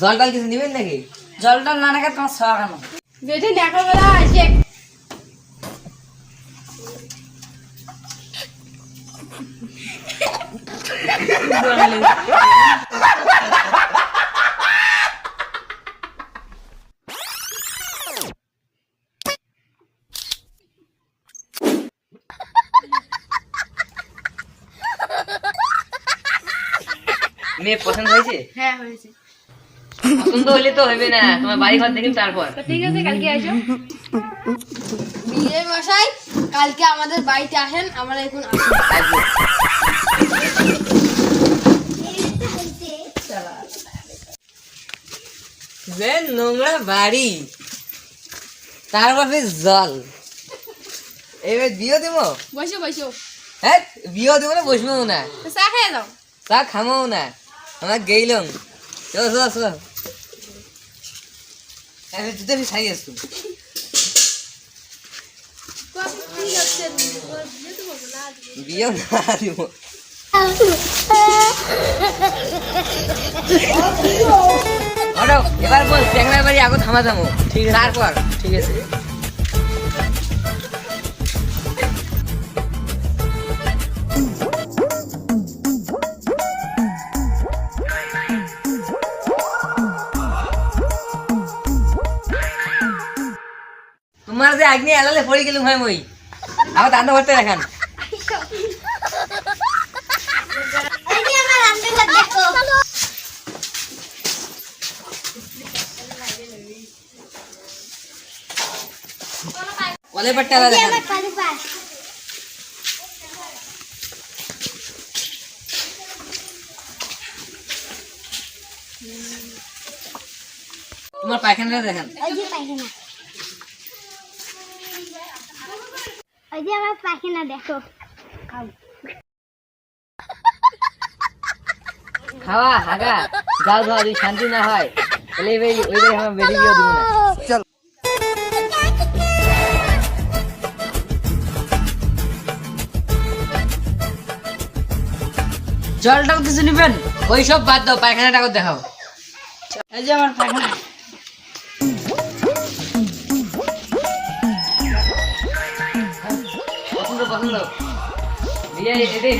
জল টল কিছু নিবেন নাকি? জল টল না নাকি তোমার খাওয়া কেন? বেটে দেখো বেলা আসে মেয়ে পছন্দ হয়েছে? হ্যাঁ হয়েছে। পছন্দ হলে তো হবে না, তোমার বাড়ি ঘর দেখিম তারপর। তো ঠিক আছে কালকে আসো। বিয়ে মশাই কালকে আমাদের বাড়িতে আসেন, আমরা এখন আসি। যে নোংরা বাড়ি, তারপর জল, এবার বিয়ে দেবো? বসো বসো। হ্যাঁ বিয়ে দেবো না, বসবো না, তো চা খেয়ে যাও। চা খামো না, আমার গেইলাম। চলো চলো চলো, জুতো সাই আসতো বিয়ে না দিব। এবার বল ট্যাংরার বাড়ি আগে থামা যাবো, ঠিক আছে? তারপর ঠিক আছে। তোমার যে আগ্নি এলালে পড়ে গেলুম হয় মই, আবার রান্না করতে দেখান। ওলে পাট্টা দেখান। তোমার পায়খানাটা দেখান। ওই যে আমার পায়খানা দেখো। খাওয়া হাগা গাল ধোয়া যদি শান্তি না হয় তাহলে ওই বাড়ি আমার বেরিয়ে গিয়েও দিব না। চল জলটাও কিছু নিবেন? ওই সব বাদ দাও, পায়খানাটাও দেখাও। এই যে আমার পায়খানা। পছন্দ পছন্দ, বিয়ে এটাই